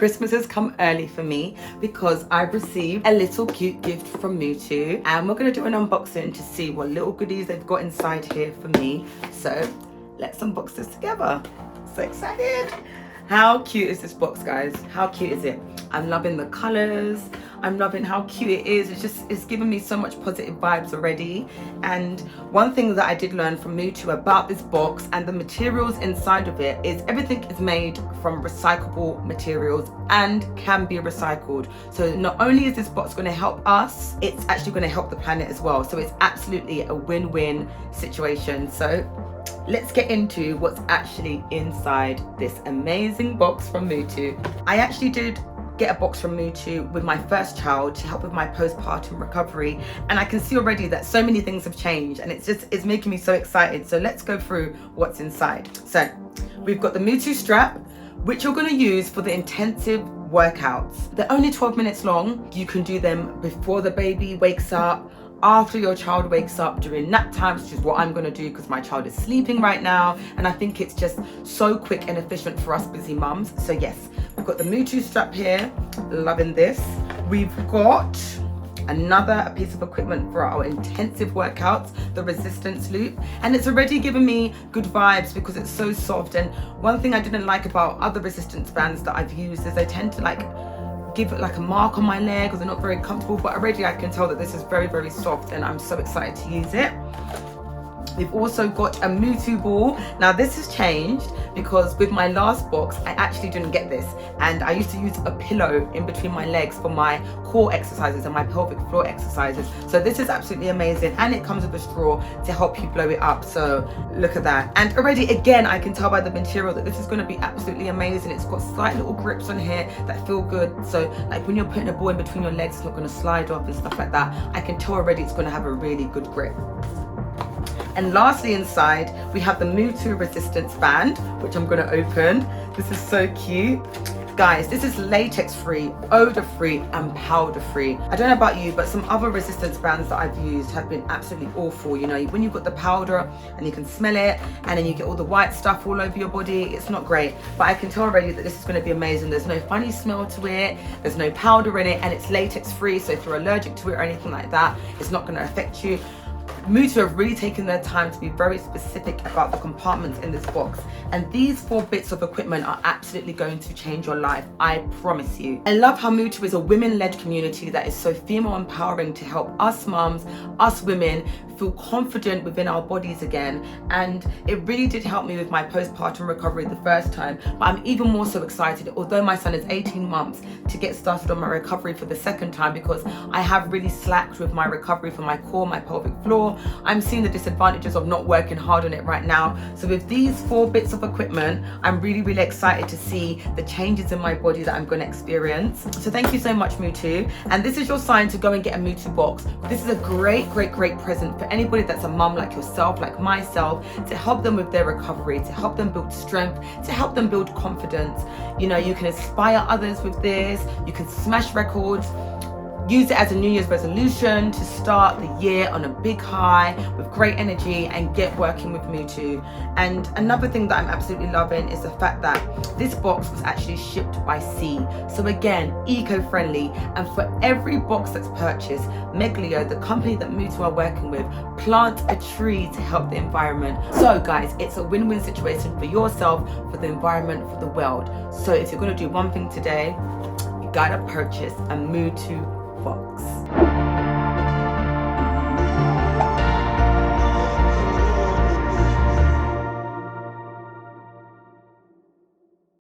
Christmas has come early for me because I've received a little cute gift from MUTU, and we're going to do an unboxing to see what little goodies they've got inside here for me. So let's unbox this together. So excited. How cute is this box, guys? How cute is it? I'm loving the colors. I'm loving how cute it is. It's giving me so much positive vibes already. And one thing that I did learn from MUTU about this box and the materials inside of it is everything is made from recyclable materials and can be recycled. So not only is this box going to help us, it's actually going to help the planet as well. So it's absolutely a win-win situation. So let's get into what's actually inside this amazing box from MUTU. I actually did get a box from MUTU with my first child to help with my postpartum recovery, and I can see already that so many things have changed, and it's making me so excited. So let's go through what's inside. So we've got the MUTU strap, which you're going to use for the intensive workouts. They're only 12 minutes long. You can do them before the baby wakes up, after your child wakes up, during nap times, which is what I'm going to do because my child is sleeping right now, and I think it's just so quick and efficient for us busy mums. So yes, we've got the MUTU strap here, loving this. We've got another piece of equipment for our intensive workouts, the resistance loop, and it's already given me good vibes because it's so soft. And one thing I didn't like about other resistance bands that I've used is they tend to give it like a mark on my leg, or they're not very comfortable, but already I can tell that this is very, very soft, and I'm so excited to use it. We've also got a MUTU ball. Now this has changed because with my last box I actually didn't get this, and I used to use a pillow in between my legs for my core exercises and my pelvic floor exercises. So this is absolutely amazing, and it comes with a straw to help you blow it up. So look at that. And already again I can tell by the material that this is going to be absolutely amazing. It's got slight little grips on here that feel good, so like when you're putting a ball in between your legs, it's not going to slide off and stuff like that. I can tell already it's going to have a really good grip. And lastly inside, we have the MUTU resistance band, which I'm going to open. This is so cute. Guys, this is latex free, odor free, and powder free. I don't know about you, but some other resistance bands that I've used have been absolutely awful. You know, when you've got the powder and you can smell it, and then you get all the white stuff all over your body, it's not great. But I can tell already that this is going to be amazing. There's no funny smell to it, there's no powder in it, and it's latex free. So if you're allergic to it or anything like that, it's not going to affect you. MUTU have really taken their time to be very specific about the compartments in this box, and these 4 bits of equipment are absolutely going to change your life, I promise you. I love how MUTU is a women-led community that is so female empowering to help us mums, us women, feel confident within our bodies again. And it really did help me with my postpartum recovery the first time, but I'm even more so excited, although my son is 18 months, to get started on my recovery for the second time, because I have really slacked with my recovery for my core, my pelvic floor. I'm seeing the disadvantages of not working hard on it right now. So with these 4 bits of equipment, I'm really, really excited to see the changes in my body that I'm going to experience. So thank you so much, MUTU. And this is your sign to go and get a MUTU box. This is a great, great, great present for anybody that's a mum like yourself, like myself, to help them with their recovery, to help them build strength, to help them build confidence. You know, you can inspire others with this. You can smash records. Use it as a New Year's resolution to start the year on a big high with great energy and get working with MUTU. And another thing that I'm absolutely loving is the fact that this box was actually shipped by sea. So again, eco-friendly. And for every box that's purchased, Meglio, the company that MUTU are working with, plant a tree to help the environment. So guys, it's a win-win situation for yourself, for the environment, for the world. So if you're going to do one thing today, you gotta purchase a MUTU box.